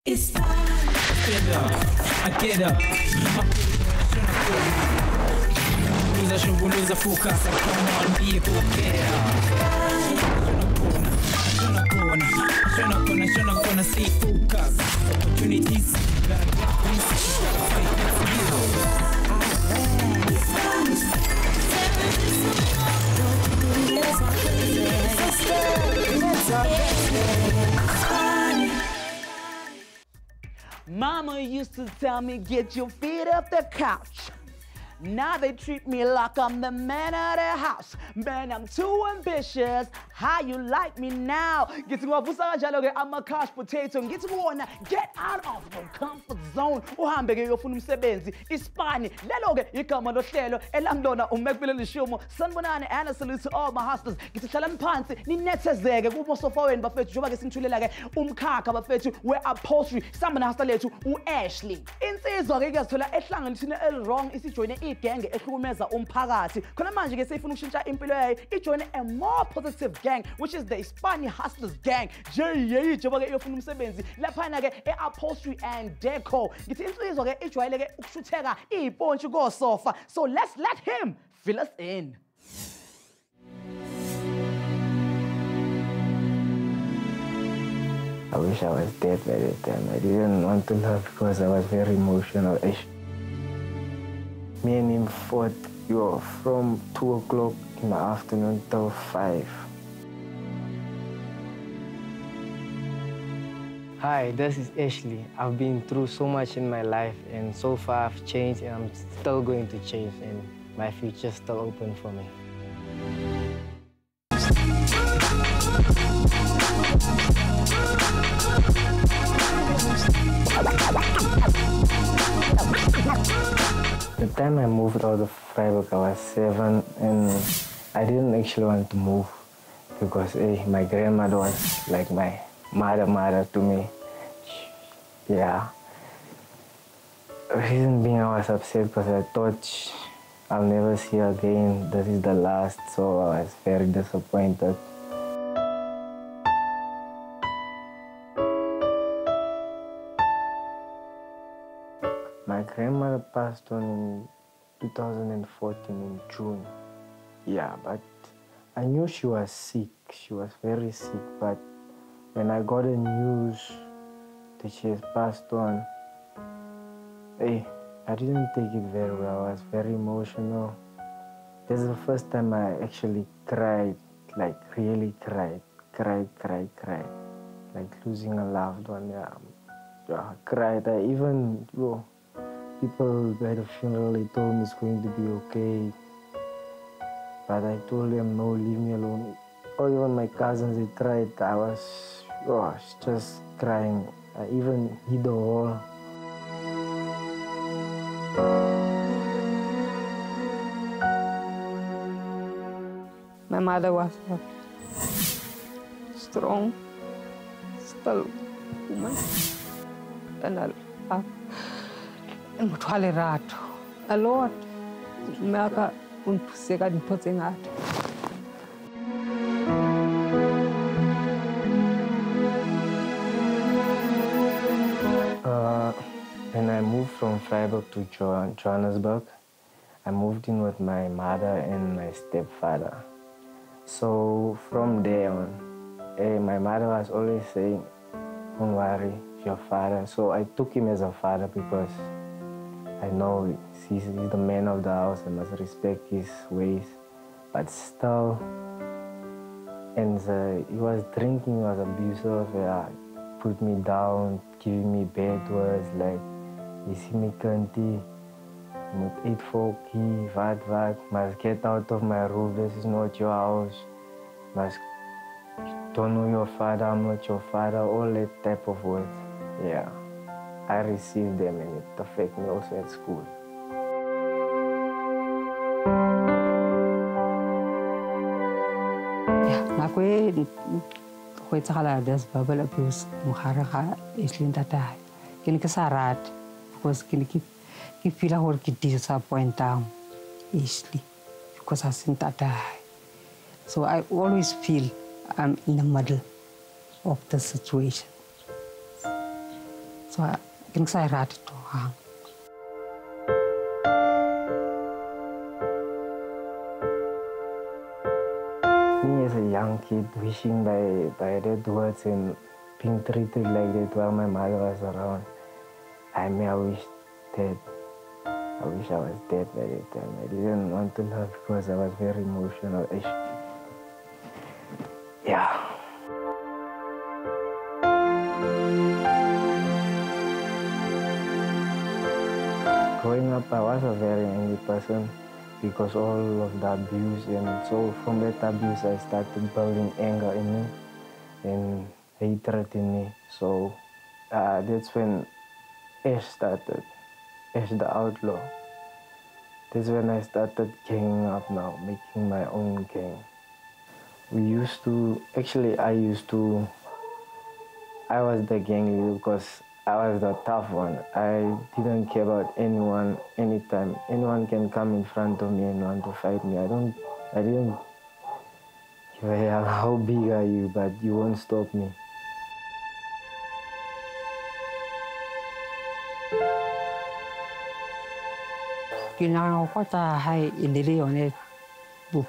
It's time. Get up, I get up. Lose a focus, come on, people, get up. You're not gonna stay focused. Opportunities, gotta get places, gotta fight for you. Mama used to tell me, get your feet off the couch. Now they treat me like I'm the man of the house. Man, I'm too ambitious. How you like me now? Get to I'm a couch potato. Get to wanna get out of your comfort zone. Uhambe ke yofuna umsebenzi. iSpani. Lelo ke igama lohlelo elamdona umekubile lishumo. Sanibonani and a salute to all my hustlers. Ngihlala phansi ninethezeke kubo sofa wenu bafethu njoba ke sinithulela ke umkhakha bafethu we upholstery. Sambona hustler lethu uAshley. Insizwa ke kuyazithola ehlanganisini elwrong isijoyine igenge ehlukumeza umphakathi. Khona manje ke seyifuna ukushintsha impilo yayo ijoyine a more positive gang, which is the iSpani Hustlers gang. Njengoba ke iyofuna umsebenzi laphana ke Upholstery and Décor. Ngithi insizwa ke ijwayele ke ukushutheka ipontshi kosofa. So let's let him fill us in. I wish I was dead by that time. I didn't want to laugh because I was very emotional. Me and him fought from 2 o'clock in the afternoon till 5. Hi, this is Ashley. I've been through so much in my life, and so far I've changed, and I'm still going to change, and my future's still open for me. The time I moved out of Freiburg, I was 7, and I didn't actually want to move because my grandmother was like my mother to me. Yeah. Reason being, I was upset because I thought I'll never see her again. This is the last, so I was very disappointed. My grandmother passed on in 2014 in June. Yeah, but I knew she was sick. She was very sick, but when I got the news that she has passed on, I didn't take it very well. I was very emotional. This is the first time I actually cried, like really cried. Like losing a loved one, yeah. I cried. I even, people at the funeral, they told me it's going to be okay. But I told them, no, leave me alone. Or even my cousins, they tried. I was just crying. I even hit the wall. My mother was a strong, still woman. And a lot. Maka unpuseka dipotse ngata. When I moved from Freiburg to Johannesburg, I moved in with my mother and my stepfather. So from there on, my mother was always saying, don't worry, your father. So I took him as a father because I know he's the man of the house. I must respect his ways. But still, and he was drinking, he was abusive, put me down, giving me bad words like, you see me kanti, you must eat for key, what, must get out of my roof, this is not your house, must don't know your father, I'm not your father, all that type of words. Yeah, I received them and it affected me also at school. Yeah, go etsagala this verbal abuse mogare ga Ashley ntatai. Ke ne ke sa rate because ke feel gore ke disappoint down Ashley because I sent ntatai. So I always feel I'm in the middle of the situation. So kin sa rat to ha. Me as a young kid wishing by that words and being treated like that while my mother was around. I wish that I was dead by that time. I didn't want to laugh because I was very emotional. Yeah. Growing up, I was a very angry person because all of the abuse, and so from that abuse I started building anger in me and hatred in me. So that's when Ash started, Ash the Outlaw. That's when I started ganging up now, making my own gang. I was the gang leader because I was the tough one. I didn't care about anyone, anytime. Anyone can come in front of me and want to fight me. I didn't care how big are you, but you won't stop me. Kinang ko ta hai indili one bu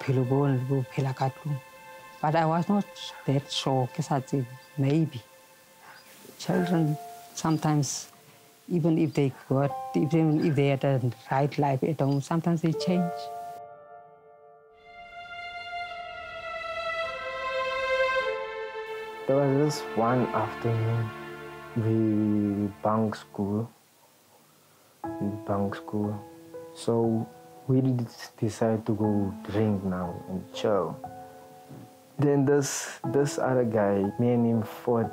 philakatu. But I was not that sure kesati maybe. Children sometimes, even if they had a right life at home, sometimes they change. There was this one afternoon, we bunked school. So we decided to go drink now and chill. Then this other guy, me and him fought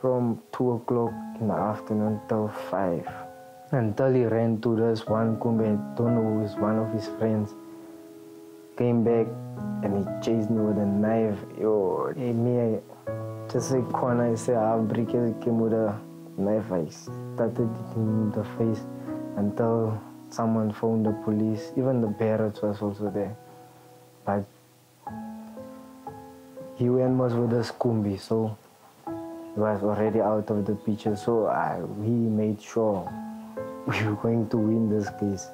from 2 o'clock in the afternoon till 5. Until he ran to this one kumbe, I don't know who is one of his friends. Came back and he chased me with a knife. Me, just a corner, I say, I'll break it, came with a knife. I started in the face until someone phoned the police. Even the parents was also there. But he went most with the skumbi, so he was already out of the picture. So we made sure we were going to win this case.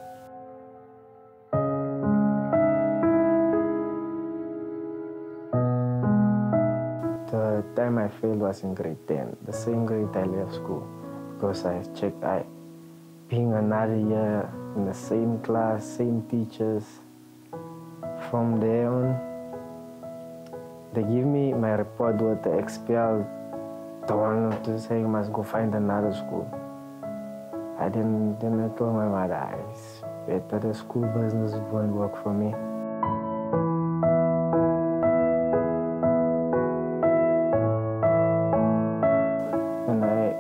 The time I failed was in grade 10, the same grade I left school, because I checked being another year in the same class, same teachers. From there on, they give me my report with the expelled, the one to say you must go find another school. I told my mother, it's better the school business won't work for me. When I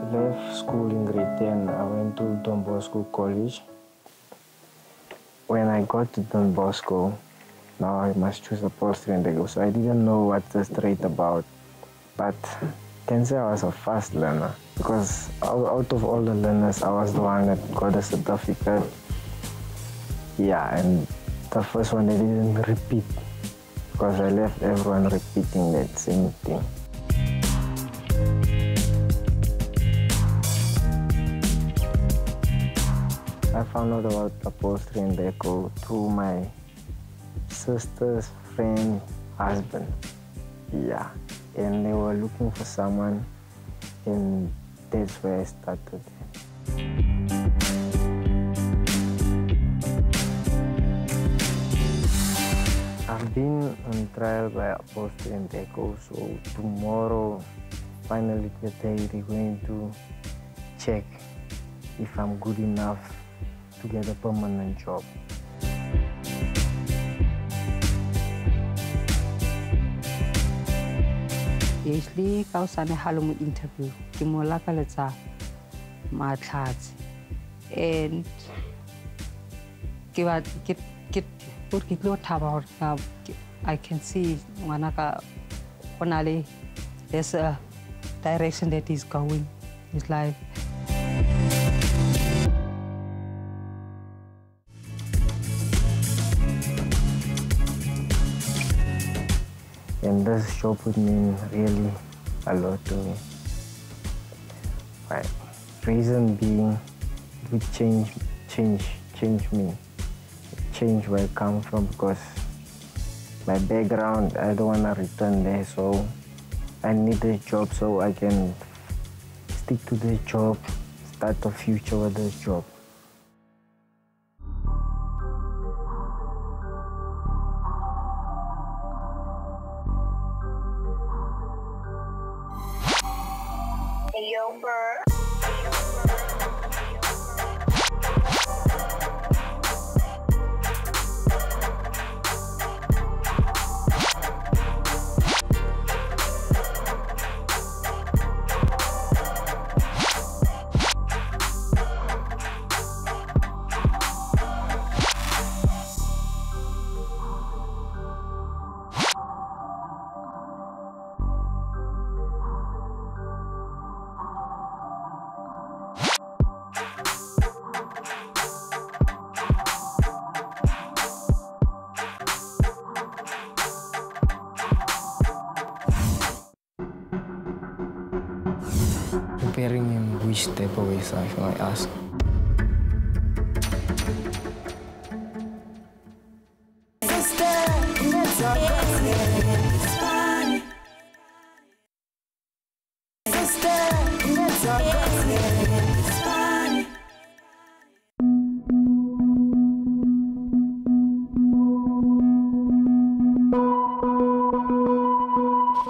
left school in grade 10, I went to Don Bosco College. When I got to Don Bosco, now I must choose Upholstery Décor. So I didn't know what the straight about, but I can say I was a fast learner because out of all the learners, I was the one that got a certificate. Yeah, and the first one I didn't repeat because I left everyone repeating that same thing. I found out about Upholstery Décor through my sister's friend husband. Yeah, and they were looking for someone, and that's where I started. I've been on trial by Upholstery Décor, so tomorrow, finally the day they're going to check if I'm good enough to get a permanent job. Ashley kau sana halumu interview kimola kaletsa matlatsi and kiwa kit put kitlo thaba I can see manaka onali there's a direction that he's going his life. And this job would mean really a lot to me. Right. Reason being, it would change me, change where I come from, because my background, I don't want to return there, so I need this job so I can stick to this job, start a future with this job. Preparing in which type of ways, if I ask?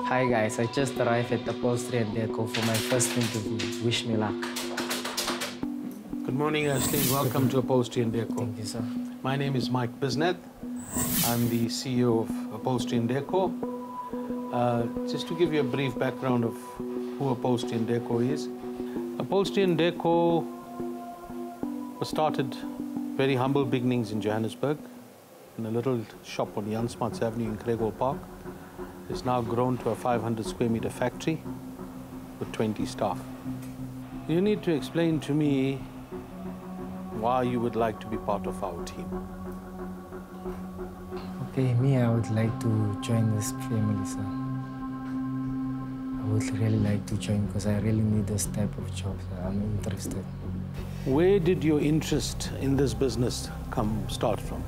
Hi guys, I just arrived at Upholstery Décor for my first interview. Wish me luck. Good morning, Ashley. Welcome to Upholstery Décor. Thank you, sir. My name is Mike Bisnet. I'm the CEO of Upholstery Décor. Just to give you a brief background of who Upholstery Décor is. Upholstery Décor was started very humble beginnings in Johannesburg, in a little shop on Jan Smuts Avenue in Kregel Park. It's now grown to a 500 square meter factory with 20 staff. You need to explain to me why you would like to be part of our team. Okay, I would like to join this family, sir. I would really like to join because I really need this type of job, sir. I'm interested. Where did your interest in this business start from?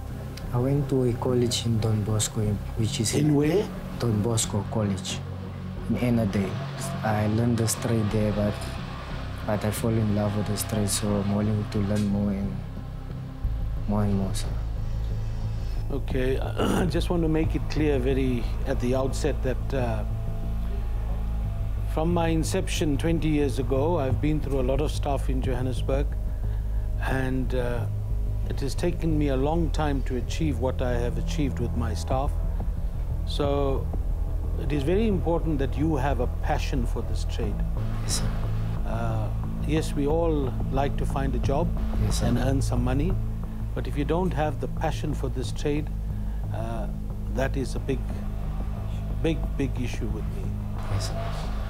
I went to a college in Don Bosco, which is In where? Don Bosco College in Enade. I learned the trade there, but I fall in love with the trade, so I'm willing to learn more and more, sir. Okay, I just want to make it clear very at the outset that from my inception 20 years ago, I've been through a lot of stuff in Johannesburg, and it has taken me a long time to achieve what I have achieved with my staff. So it is very important that you have a passion for this trade. Yes, sir. Yes, we all like to find a job and earn some money, but if you don't have the passion for this trade, that is a big issue with me. Yes, sir.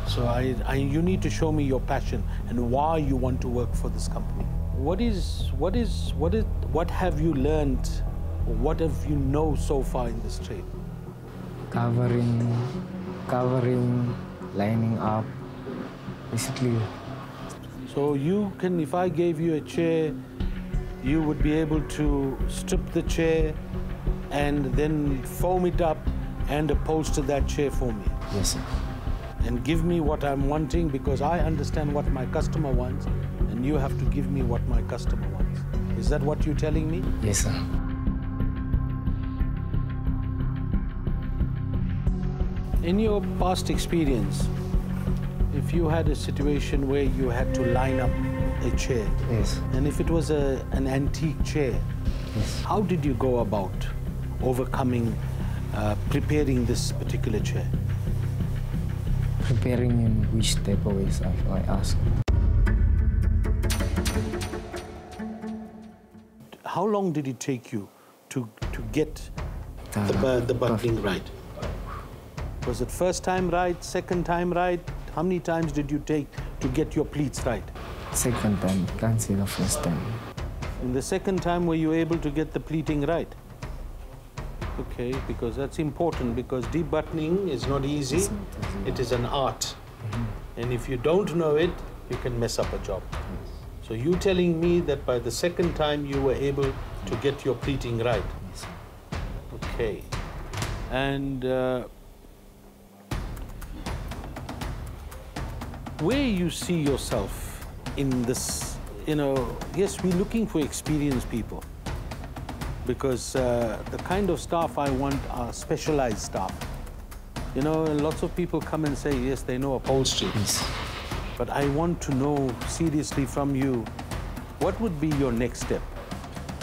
So you need to show me your passion and why you want to work for this company. What have you learned, or what have you know so far in this trade? Covering, lining up, basically. So you can, if I gave you a chair, you would be able to strip the chair and then foam it up and upholster that chair for me. Yes, sir. And give me what I'm wanting, because I understand what my customer wants, and you have to give me what my customer wants. Is that what you're telling me? Yes, sir. In your past experience, if you had a situation where you had to line up a chair, Yes. and if it was an antique chair, Yes. how did you go about overcoming, preparing this particular chair? Preparing in which type of ways, if I ask? How long did it take you to get the buckling right? Was it first time right, second time right? How many times did you take to get your pleats right? Second time, can't say the first time. In the second time, were you able to get the pleating right? Okay, because that's important, because debuttoning is not easy. It is an art. And if you don't know it, you can mess up a job. So you telling me that by the second time you were able to get your pleating right? Yes, sir. Okay. And where you see yourself in this, yes, we're looking for experienced people because the kind of staff I want are specialized staff. Lots of people come and say, yes, they know upholstery. Yes. But I want to know seriously from you, what would be your next step?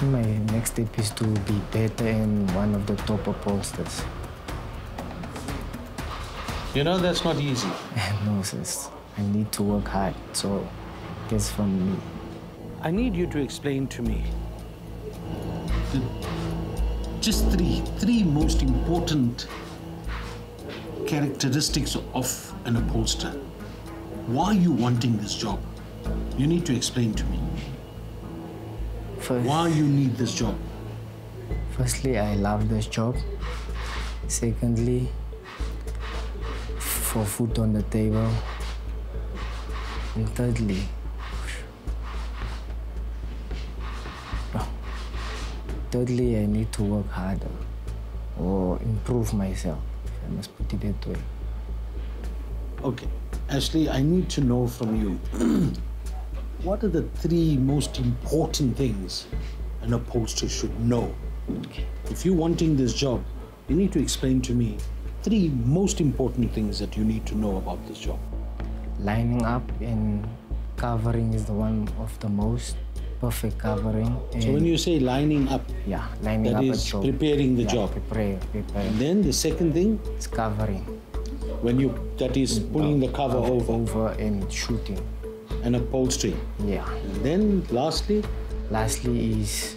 My next step is to be better and one of the top upholsterers. That's not easy. No, sis. I need to work hard, so that's from me. I need you to explain to me just three most important characteristics of an upholsterer. Why are you wanting this job? You need to explain to me. Why you need this job? Firstly, I love this job. Secondly, for food on the table. And thirdly, I need to work harder or improve myself. I must put it that way. Okay. Ashley, I need to know from you, what are the three most important things an upholsterer should know? Okay. If you're wanting this job, you need to explain to me three most important things that you need to know about this job. Lining up and covering is the one of the most perfect covering. So when you say lining up, yeah, lining that up is a job. preparing the job. Prepare. And then the second thing? It's covering. That is pulling the cover over. And shooting. And upholstery. Yeah. And then lastly? Lastly is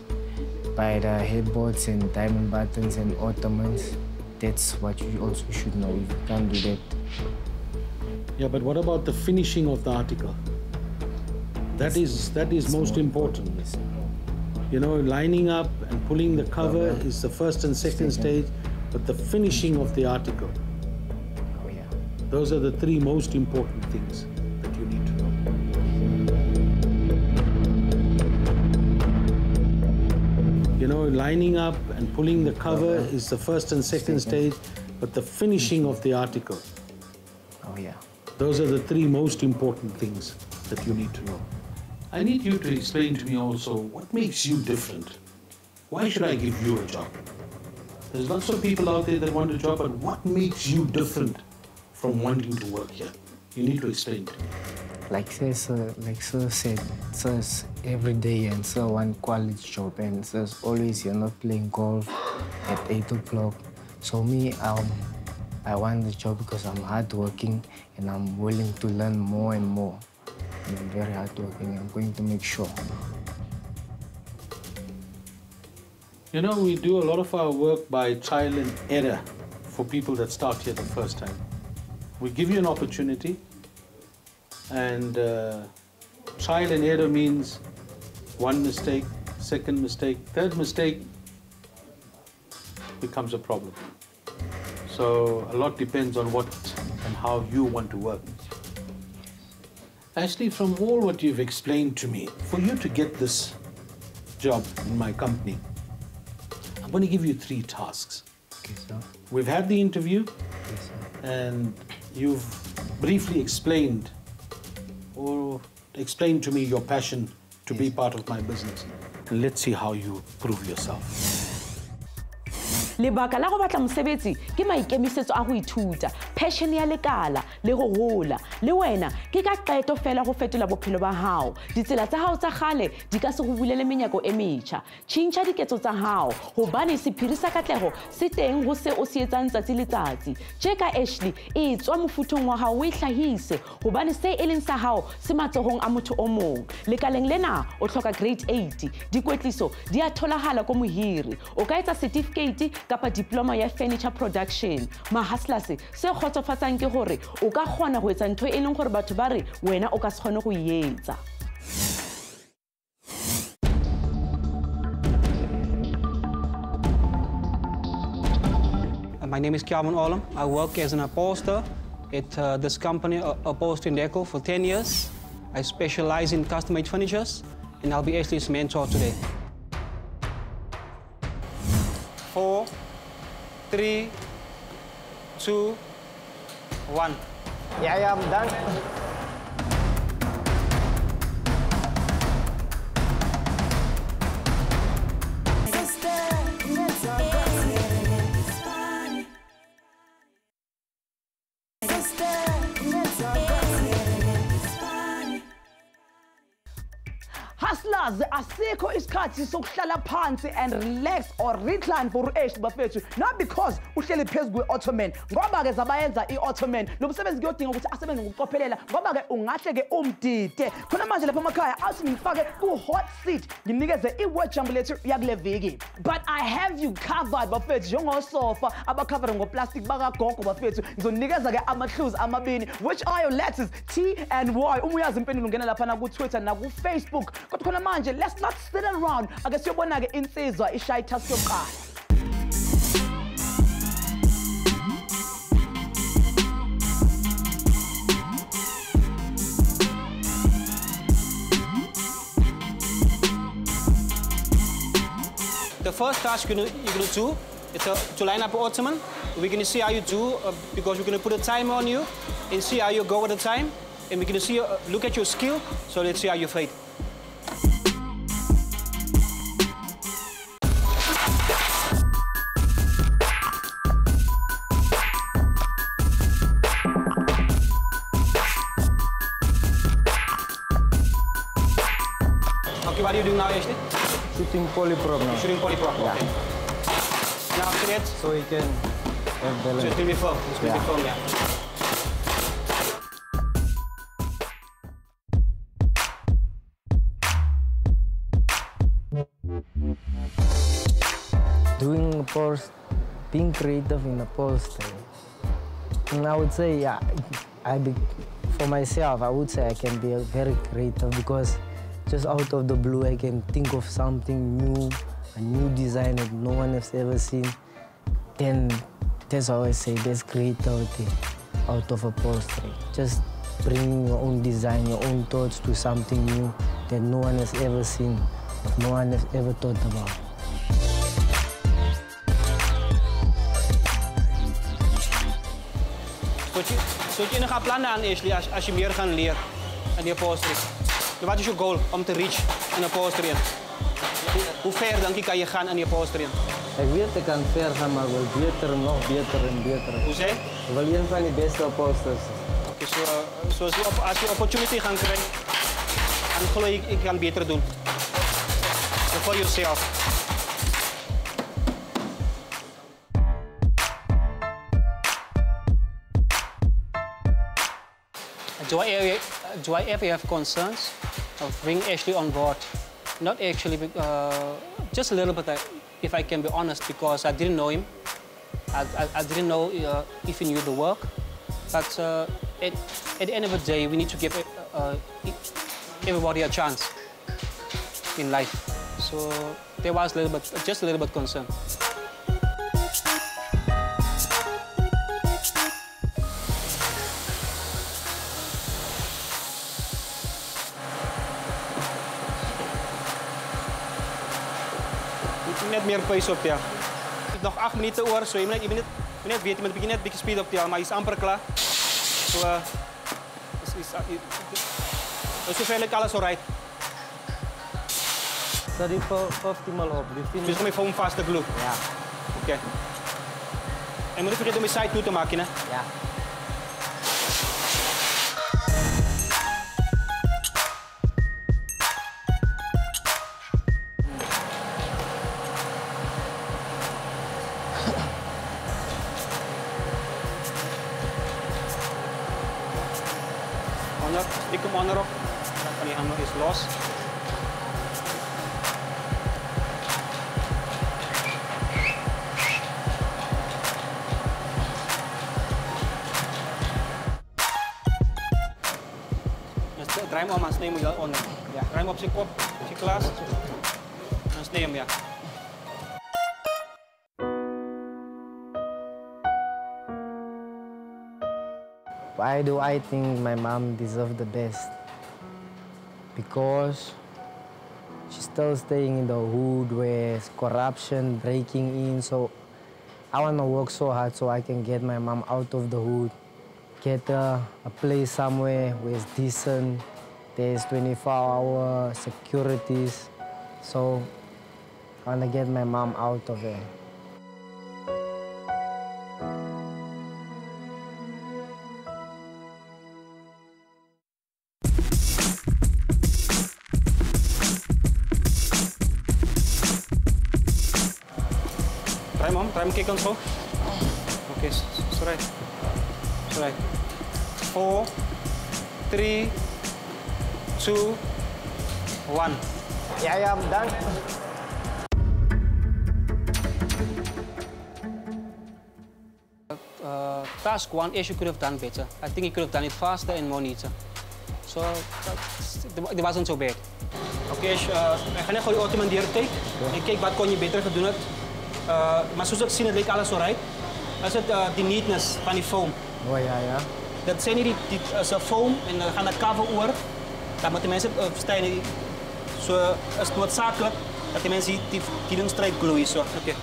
by the headboards and diamond buttons and ottomans. That's what you also should know. If you can't do that. Yeah, but what about the finishing of the article? That is most important. Yes. Lining up and pulling the cover is the first and second stage, but the finishing of the article. Oh, yeah. Those are the three most important things that you need to know. Lining up and pulling the cover is the first and second stage, but the finishing of the article. Oh, yeah. Those are the three most important things that you need to know. I need you to explain to me also what makes you different. Why should I give you a job? There's lots of people out there that want a job, but what makes you different from wanting to work here? You need to explain to me. Like Sir said, Sir's every day and Sir one quality job and Sir's always not playing golf at 8 o'clock. So me, I want the job because I'm hardworking and I'm willing to learn more and more. And I'm very hardworking. I'm going to make sure. We do a lot of our work by trial and error for people that start here the first time. We give you an opportunity, and trial and error means one mistake, second mistake, third mistake becomes a problem. So a lot depends on what and how you want to work. Actually, from all what you've explained to me, for you to get this job in my company, I'm going to give you 3 tasks. Okay, sir. We've had the interview, Yes, sir. and you've briefly explained to me your passion to be part of my business. And let's see how you prove yourself. Lebaka la go batla mosebetsi ke maikemisetso a go ithuta, passion ya lekala le go gola. Le wena ke ka qeto fela go fetola bophelo ba hao. Ditsela tsa hao tsa gale di ka se go bulele menyako e metjha. Tšhintšha diketso tsa hao gobane sephiri sa katlego se teng go se o se etsang tsatsi le tsatsi. Tjeka Ashley e tswa mofutong wa hao o e hlahise gobane se e leng sa hao se matsogong a motho o mong. Lekaleng lena o tlhoka grade 8. Dikwetliso di a tholagala ko mohiri. O ka etsa certificate kapa diploma ya furniture production. Ma Hustlers se khotsofatsang ke gore o ka kgona go etsa ntho e leng gore batho ba re wena o ka se kgone go etsa. My name is Kjaman Olam. I work as an upholsterer at this company, Upholstery Décor, for 10 years. I specialize in custom-made furniture, and I'll be Ashley's mentor today. 4, 3, 2, 1. Yeah, I'm done. Hustlers, asikho isikhathi sokuhlala phansi and relax or recline for u-Ashley bafethu, not because uhleli phezu kwe-ottoman ngoba ke zabayenza i-ottoman lo msebenzi kuyodinga ukuthi asebenze ngokucophelela ngoba ke ungahle ke umdide khona manje lapha emakhaya athi ngifake ku-hot seat ngimnikeze i-word jumbo lethu yakule viki. But I have you covered bafethu njengosofa abakhavere ngoplastic bakagogo bafethu ngizonikeza ke amahluzi amabini which are your letters T and Y. Uma uyazi impendulo ungena lapha ku-Twitter naku-Facebook. Kodwa khona manje let's not sit around ake siyobona ke insizwa ishaya itask yokuqala. The first task you're gonna do is to line up an ottoman. We're gonna see how you do because we're gonna put a timer on you and see how you go with the time. And we're gonna see, look at your skill. So let's see how you fight. Okay, what are you doing now, Ashley? Shooting polyprop now. Shooting polyprop. Yeah. Okay. Now after that, So you can have balance. so it will be firm. It's going to be firm, yeah. Doing being creative in upholstery. And I would say, yeah, for myself, I would say I can be very creative because just out of the blue, I can think of something new, a new design that no one has ever seen. Then that's how I say there's creativity out of upholstery. Just bringing your own design, your own thoughts to something new that no one has ever seen, that no one has ever thought about. So je nog plannen aan, Ashley, als je meer gaat leren aan die upholstery? Wat is je goal om te reach in upholstery? Hoe ver denk je kan je gaan aan die upholstery? Ik weet, ik kan ver gaan, maar wel beter, nog beter en beter. Hoe zeg? Ik wil een van de beste upholsters. Oké, so als je opportunity gaat krijgen, dan geloof ik kan beter doen. So for yourself. Do I ever have concerns of bringing Ashley on board? Not actually, just a little bit, if I can be honest, because I didn't know him. I didn't know if he knew the work. But at the end of the day, we need to give everybody a chance in life. So there was just a little bit concern. Net meer pace op, ja. Nog 8 minuten hoor, zo je moet net weten, je moet net een beetje speed op, ja, maar hij is amper klaar. Zo, is waarschijnlijk alles alright. Zet die 15 mal op. Dus kom je voor een vaste glue? Ja. Oké. En moet niet vergeten om je side glue te maken, hè? Ja. Ik kom onderop, dan kan die hamer eens los. Dus draai hem om en snij hem wel onder. Ja. Draai hem op zijn kop, als je klaar is. En snij hem, ja. Why do I think my mom deserves the best? because she's still staying in the hood where it's corruption breaking in. So I want to work so hard so I can get my mom out of the hood, get a place somewhere where it's decent. There's 24-hour securities. So I want to get my mom out of there. Try, Mom. Try kick on so. Okay, it's right. It's right. 4, 3, 2, 1. Yeah, I'm done. Task 1, Ash, you could have done better. I think you could have done it faster and more neater. So, it wasn't so bad. Oké, Ash, ik ga net gewoon je auto manderen take. En kijk wat kon je beter gedaan het. Maar zoals ik zie, het lijkt alles alright. Dat is het die neatness van die foam. Oh ja. Dat zijn die foam en dan gaan de cover over. Dat moeten mensen verstaan. Zo is het noodzakelijk dat die mensen die doen strijd gloeien. Zo. Okay.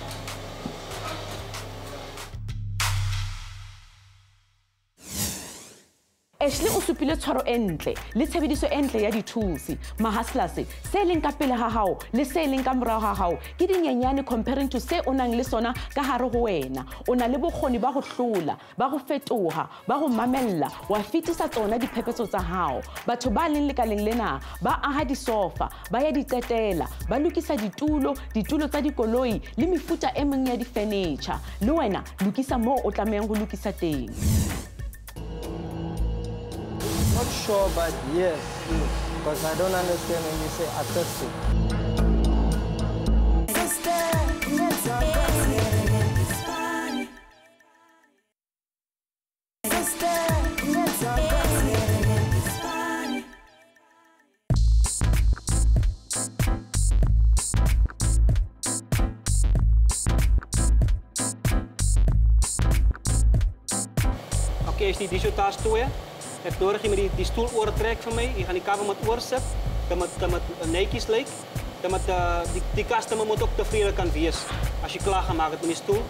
Ashley o supile tshwaro entle le tshebediso entle ya di-tools ma-hustlers se leng ka pele ga gago le se leng ka morago ga gago ke dinyenyane comparing to se o nang le sona ka gare go wena o na le bokgoni ba go hlola ba go fetoga ba go mamella wa fetisa tsona diphephetso tsa gago batho ba leng lekaleng lena ba aga disofa ba ya ditetela ba lokisa ditulo tsa dikoloi le mefuta e mengwe ya di-furniture le wena lokisa mo o tlamehang go lokisa teng. Not sure, but yes, because I don't understand when you say artistic. Oké, is die zo taas toe, hè? Het nodig je met die stoel oortrekt van mij. Je gaat die kabel met oorzetten. Dat het netjes lijkt. Dat die customer moet ook tevreden kan wezen. Als je klaar gaat maken met die stoel.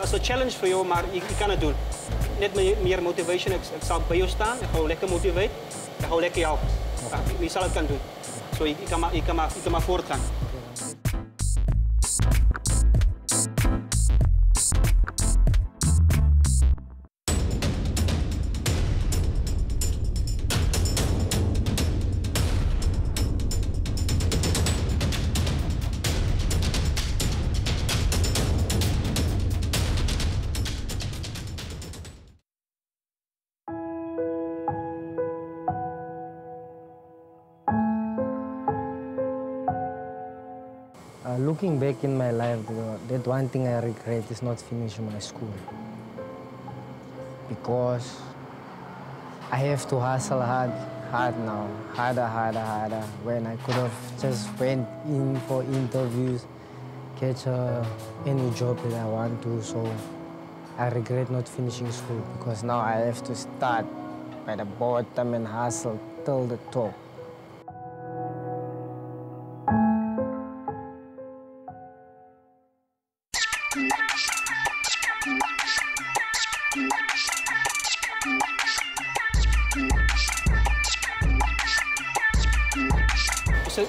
Als een challenge voor jou, maar je kan het doen. Net meer motivation. Ik zal bij jou staan. Ik ga lekker motiveren. Ik ga lekker jou. Je zal het kan doen. So, je kan maar voortgaan. Looking back in my life, that one thing I regret is not finishing my school. Because I have to hustle hard now, harder, when I could have just went in for interviews, catch any job that I want to. So I regret not finishing school because now I have to start by the bottom and hustle till the top.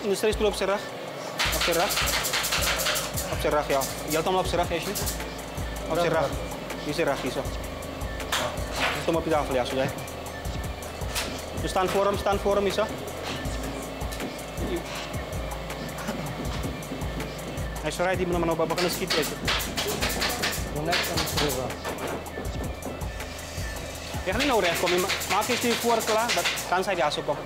In de stoel op zijn rug. Op zijn rug. Op zijn rug, ja. Je houdt hem op zijn rug, Ashley. Op zijn rug. Hier zijn rug, hier zo. Zet hem op je tafel, ja, zo. Dus staan voor hem, hier zo. Hij is eruit, die moet nog beginnen schieten. Je gaat niet nou recht komen, maak eens die voor klaar, dan zijn die as op.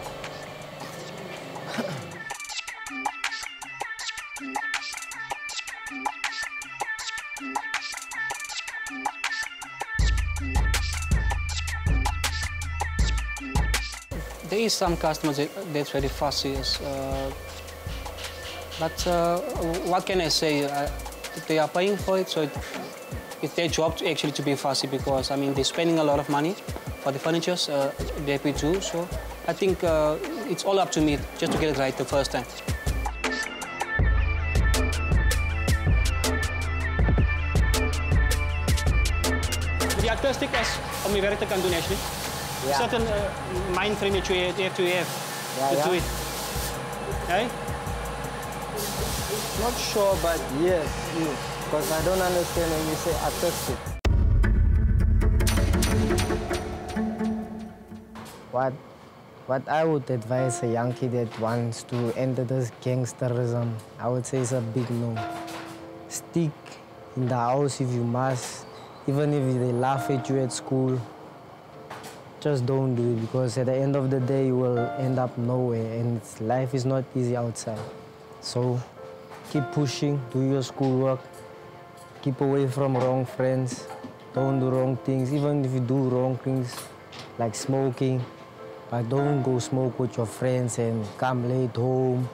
There is some customers that's very fussy, but what can I say? They are paying for it, so it's their job actually to be fussy because I mean they're spending a lot of money for the furniture they pay too. So I think it's all up to me just to get it right the first time. The artistic is om je werk te kan doen, Ashley. Ja. Zet een mindframe that you have to have to do it. Okay? Not sure, but yes, because I don't understand when you say artistic. What I would advise a young kid that wants to enter this gangsterism, I would say it's a big no. Stick in the house if you must, even if they laugh at you at school. Just don't do it, because at the end of the day you will end up nowhere, and life is not easy outside. So keep pushing, do your schoolwork, keep away from wrong friends, don't do wrong things, even if you do wrong things like smoking, but don't go smoke with your friends and come late home,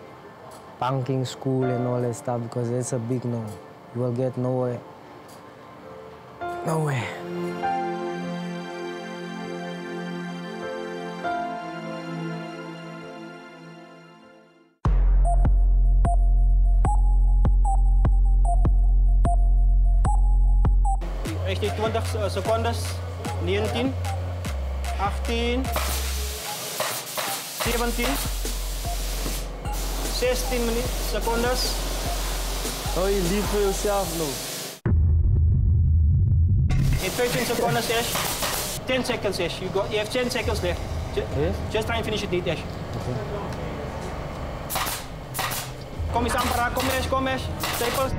bunking school and all that stuff, because that's a big no. You will get nowhere. Nowhere. Echt 20 secondes, 19, 18, 17, 16 secondes. Oh, you leave for yourself, no? In 13 seconds, Ash. 10 seconds, Ash. You have 10 seconds left. Just try and finish it, Ash. Okay. Kom eens amper, kom Ash. Staples.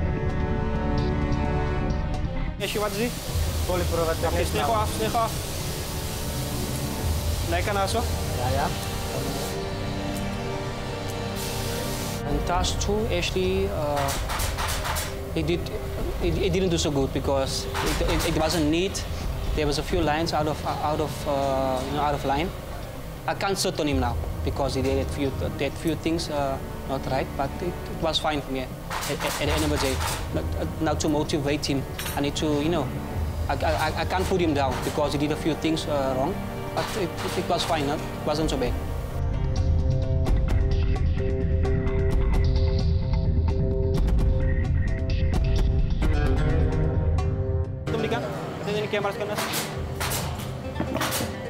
Ashley, wat is die? Polyprovat. Oké, snego af. Lekker nou zo. Ja. And task 2, Ashley, it didn't do so good because it wasn't neat. There was a few lines out of line. I can't sit on him now because he did few things not right, but it was fine for me at the end of the day. Now to motivate him, I need to, I can't put him down because he did a few things wrong, but it was fine, it wasn't so bad.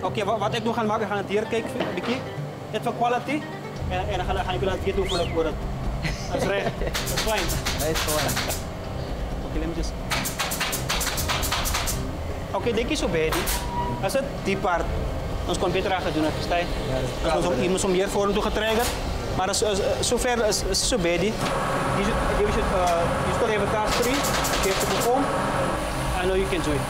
Oké, wat ik nu ga maken, gaan het hier kijken, het van quality, en dan ga ik het hier doen voor het. Dat is recht, dat is fijn. Dat is fijn. Oké, let me just. Oké, denk je zo bij die. Als het die part, ons kon beter aan gaan doen, verstaan je? Je moest hem hier voor hem toe getriggerd, maar zover is zo bij die. You still have a task 3, you have to perform. I know you can do it.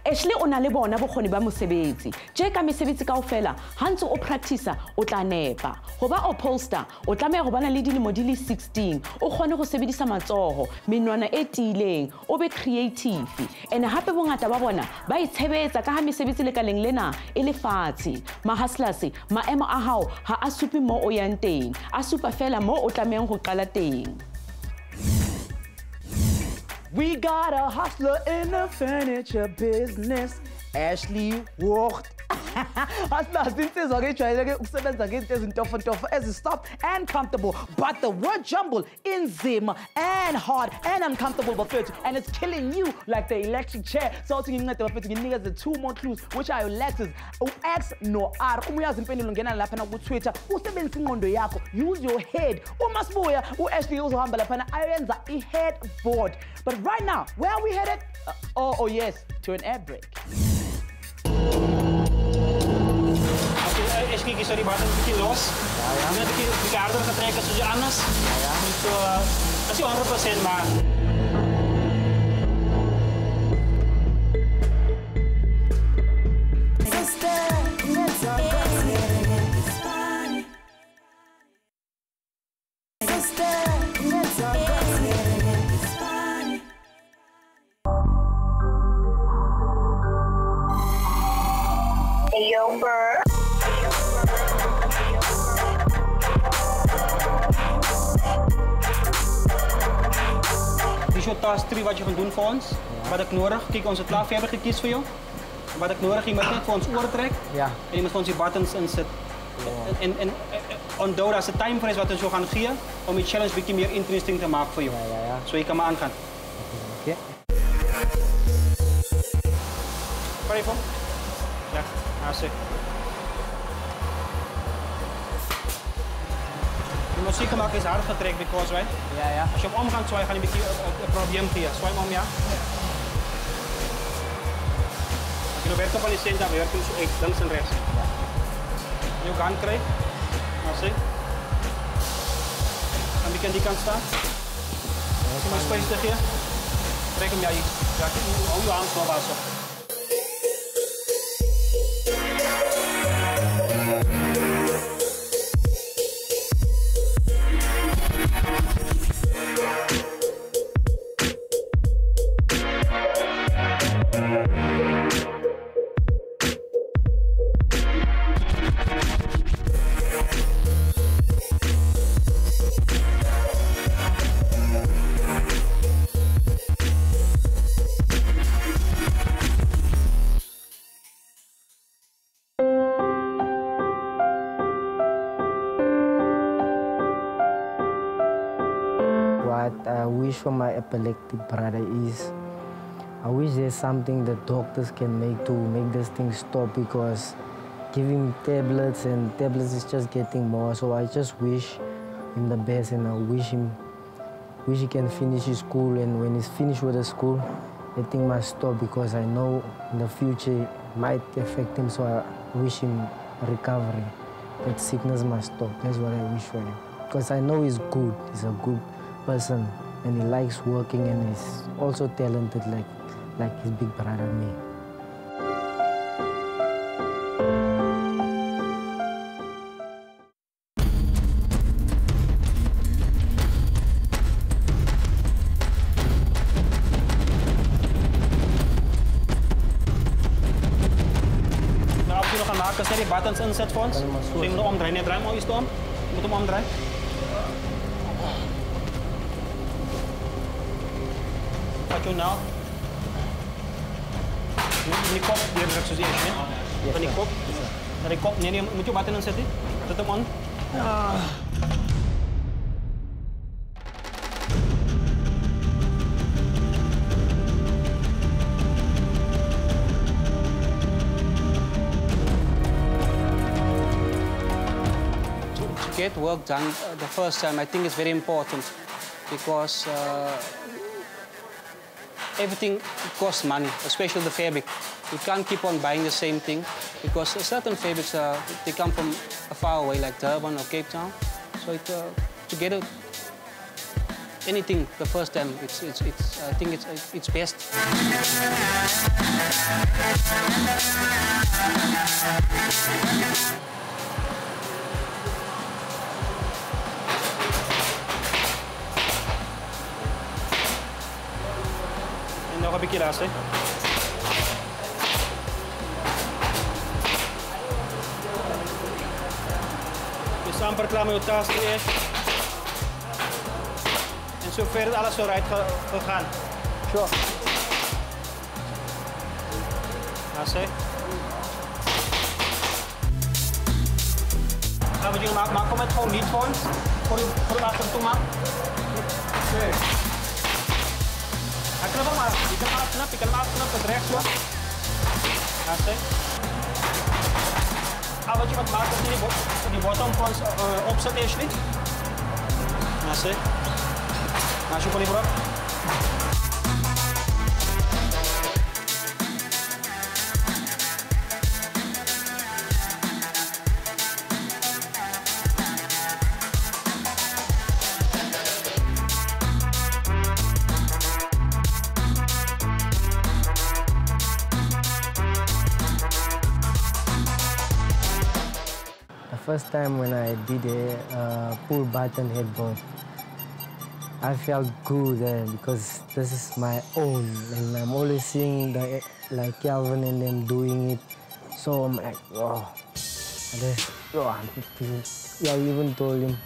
Ashley o na le bona bokgoni ba mosebetsi. Je ka mesebetsi kaofela, ha ntse o practice o tla nepa. Ho ba upholster, o tlameha ho bana le dilemo di le 16. O kgone go sebedisa matsoho, menwana e tiileng, o be creative. Ene hape bongata ba bona ba itshebetsa ka ha mesebetsi le kaleng lena e le fatshe. Ma hustlers, maemo a hao ha a supe mo o yang teng, a supa fela mo o tlamehang ho qala teng. We got a hustler in the furniture business, Ashley Joogt. Hustlers insizwa ke ijwayele ukusebenza ngento ezintofo ezisoft and comfortable, but the word jumble inzima and hard and uncomfortable bafethu, and it's killing you like the electric chair. So uthi ngincede bafethu nginikeze 2 more clues, which are your letters X no R. Uma uyazi impendulo ngena lapha na ku Twitter, usebenzisa ingqondo yakho, use your head. Uma sibuya uAshley uzohamba lapha na ayenza i-headboard. But right now, where are we headed? Oh yes, to an air break. Ashley, kies die button een beetje los. Ja. Net een beetje harder gaan trekken zoals je anders. Ja. Niet zo, dat is 100%, maar... Hey, yo, bro. Dit is jouw task 3 wat je gaat doen voor ons. Wat ik nodig. Kijk, onze klaar hebben gekiest voor jou. Wat ik nodig heb, je moet net voor ons oor trekken. Ja. En je moet voor ons die buttons inzetten. En onthoud als de time voor is wat we zo gaan geven, om die challenge een beetje meer interesting te maken voor jou. Ja. Zo je kan maar aangaan. Oké. Waar je van? Ja, hartstikke. Je moet zeker maken is hard getrekt, because right? Ja. Als je hem omgaat, ga je een beetje een probleem geven. Zwaai hem om, ja? Als je nou werkt op aan die cent, dan werkt je zo uit, links en rechts. Je gang krijgt. Merci. En wie kan die kant staan? Als je maar space tegen je. Trek hem jij. Ja, hou je hand nog wel zo. What I wish for my epileptic brother is, I wish there's something that doctors can make to make this thing stop, because giving tablets is just getting more. So I just wish him the best, and I wish he can finish his school, and when he's finished with the school, the thing must stop, because I know in the future it might affect him. So I wish him recovery. That sickness must stop. That's what I wish for him. Because I know he's good. He's a good person, and he likes working, and he's also talented like his big brother me. Nou, als je nog gaan maken, als je die buttons inzet voor ons, zo je moet hem omdraaien. Nee, draai hem al eens om. Je moet hem omdraaien. Wat je nou? Die kop, die heb ik zo zien. Van die kop. Naar die kop. Nee, moet je button inzetten. Zet hem aan. To get work done the first time, I think it's very important, because everything costs money, especially the fabric. You can't keep on buying the same thing, because certain fabrics they come from far away, like Durban or Cape Town. So to get anything the first time, I think it's best. Nog een beetje laatst, hè. Je staat amper klaar met je task eerst. En zover is alles vooruit gegaan. Sure. Laatst, hè. Gaan we die maken? Maak hem het gewoon niet voor ons. Voor de achter toe maken. Okay. Knap hem maar. Je kan hem afknappen, je kan hem afknappen met rechts hoor. Wat je wat maakt, is die bottom van ons opzet Ashley. Als je van die brok. The first time when I did a pull button headboard, I felt good because this is my own, and I'm always seeing like Calvin and them doing it. So I'm like, oh, I even told him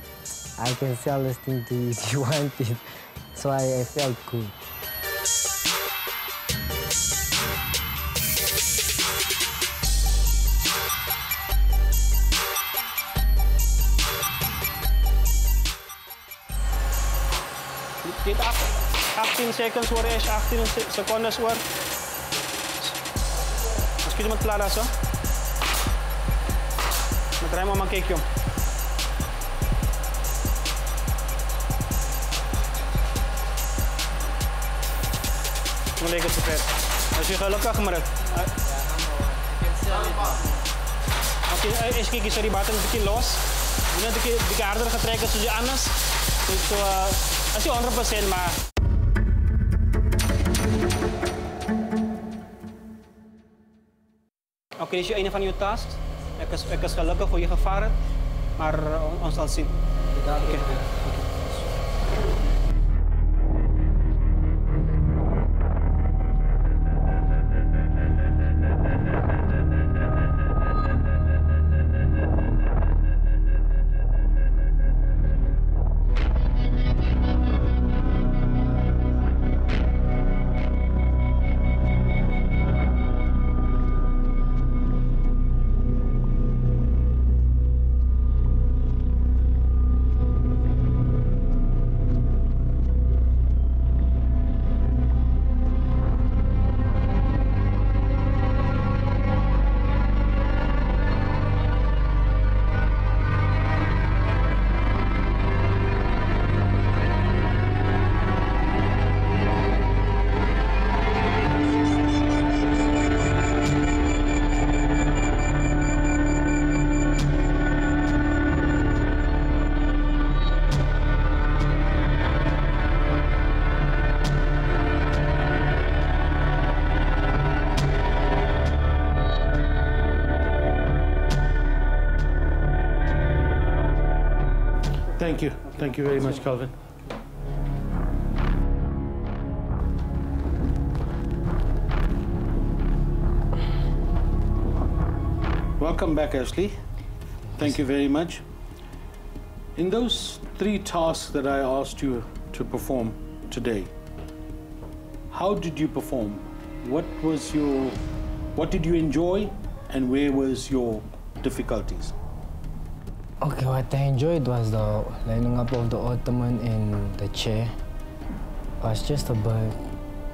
I can sell this thing to you if you want it. So I felt good. 18 seconds hoor, Ash. 18 secondes hoor. Als je iemand klaar is, hoor. Dan draai maar kijk, joh. Dan leg het zo ver. Als je gelukkig maar. Oké, Ash, kijk eens, die button een beetje los. Je moet een beetje harder gaan trekken zoals je anders. Dus als je 100% maar. Oké, dit is een van je tasks. Ik is gelukkig voor je gevaren, maar ons zal zien. Okay. Thank you. Thank you very much, Calvin. Welcome back, Ashley. Thank you very much. In those 3 tasks that I asked you to perform today, how did you perform? What did you enjoy, and where was your difficulties? Okay, what I enjoyed was the lining up of the ottoman and the chair. It was just about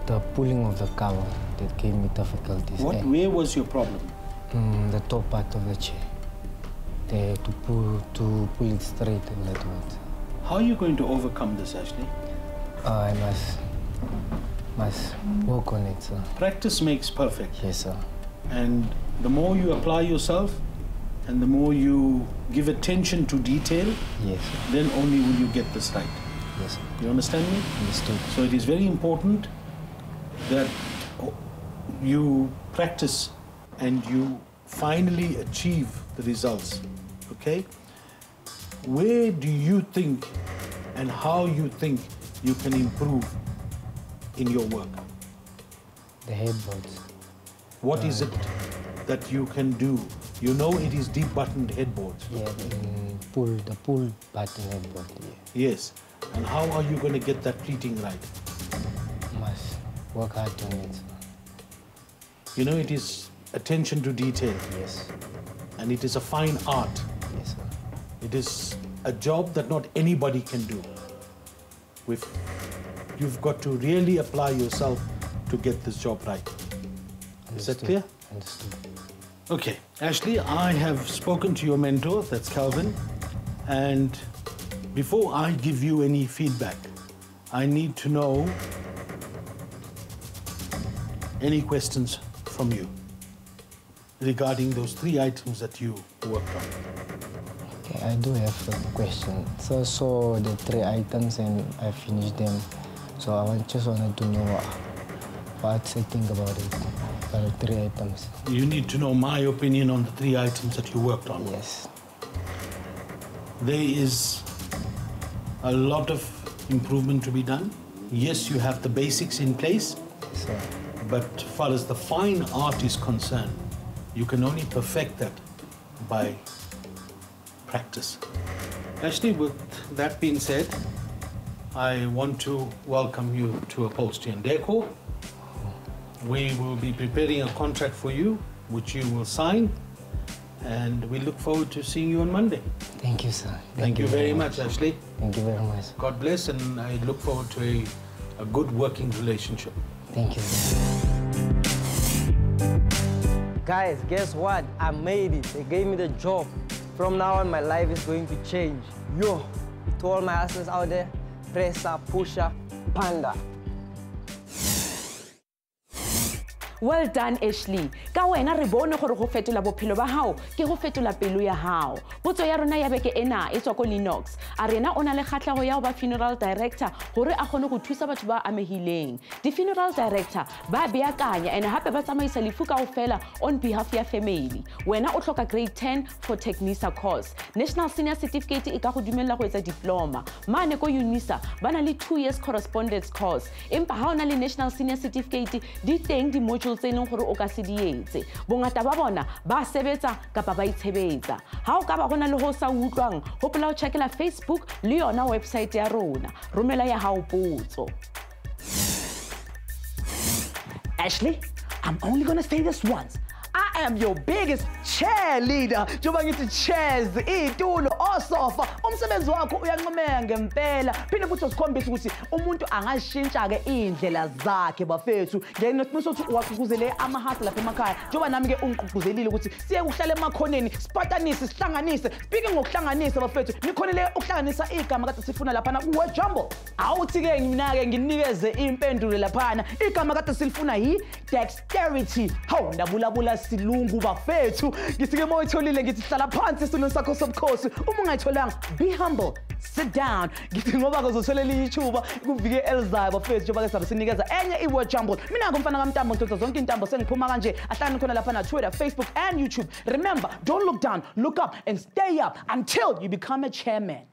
the pulling of the cover that gave me difficulties. Where was your problem? The top part of the chair. To pull it straight and that one. How are you going to overcome this, Ashley? I must work on it, sir. Practice makes perfect. Yes, sir. And the more you apply yourself, and the more you give attention to detail, yes, sir, then only will you get this right. Yes, sir. You understand me? Understood. So it is very important that you practice and you finally achieve the results, okay? Where do you think and how you think you can improve in your work? The headboards. What is it that you can do? You know it is deep buttoned headboards. Yeah, the pull button headboard, yeah. Yes. And how are you going to get that pleating right? Must work hard on it, sir. You know, it is attention to detail. Yes. And it is a fine art. Yes, sir. It is a job that not anybody can do. You've got to really apply yourself to get this job right. Understood. Is that clear? Understood. Okay, Ashley, I have spoken to your mentor, that's Calvin, and before I give you any feedback, I need to know any questions from you regarding those 3 items that you worked on. Okay, I do have a question. So I saw the 3 items and I finished them. So I just wanted to know what I think about it, about the 3 items. You need to know my opinion on the 3 items that you worked on. Yes. There is a lot of improvement to be done. Yes, you have the basics in place, Yes, sir. but as far as the fine art is concerned, you can only perfect that by practice. Actually, with that being said, I want to welcome you to Upholstery Décor. We will be preparing a contract for you, which you will sign, and we look forward to seeing you on Monday. Thank you, sir. Thank you very much, Ashley. Thank you very much. God bless, and I look forward to a a good working relationship. Thank you. Guys, guess what? I made it. They gave me the job. From now on, my life is going to change. Yo, to all my hustlers out there, presser, pusher, panda. Well done, Ashley. Ka wena re bone gore go fetola bophelo ba hao ke go fetola pelo ya hao. Potso ya rona ya beke ena e tswa ko Linux. A rena o na le kgatlhego ya go ba funeral director gore a kgone go thusa batho ba amehileng. Di funeral director ba beakanya ene hape ba tsamaisa lefu kaofela on behalf ya family. Wena o tlhoka grade 10 for Technisa course. National Senior Certificate e ka go dumella go etsa diploma. Mane ko Unisa ba na le 2 years correspondence course. Empa ha o na le National Senior Certificate di teng di modules tse leng gore o ka se di etse. Bongata ba bona ba sebetsa kapa ba itshebetsa. Ha o ka ba gona le ho sa utlwang, hopola o checkela Facebook le yona website ya rona. Romela ya hao potso. Ashley, I'm only gonna say this once. I am your biggest cheerleader. Njengoba ngithi chairs, itulo, osofa. Umsebenzi wakho uyancomeka ngempela. Phinde futhi usikhombisa ukuthi umuntu angashintsha-ke iy'ndlela zakhe bafethu. Ngenothiso ukuthi uwagqugquzele ama-hustle lapha emakhaya. Njengoba nami-ke ungigqugquzelile ukuthi siye kuhlala emakhoneni, sipatanise, sihlanganise. Speaking ngokuhlanganisa bafethu, nikhonile ukuhlanganisa igama kade sifuna laphana kuwe Jumbo. Awuthi-ke mina-ke nginikeze impendulo laphana. Igama kade silifuna yi-dexterity. Hawu, ndabulabula silungu bafethu. Ngithi-ke uma uyitholile ngithi hlala phansi esitulweni sakho sobukhosi. Uma ungayitholanga, be humble, sit down. Ngithi ngoba-ke uzotholela ithuba kuvike elizayo bafethu njengoba-ke sabe sinikeza enye i-word jumble. Mina-ke umfana kamntambo ngidonsa zonke iy'ntambo sengiphuma kanje. Ahlangane khona lapha na Twitter, Facebook and YouTube. Remember, don't look down, look up and stay up until you become a chairman.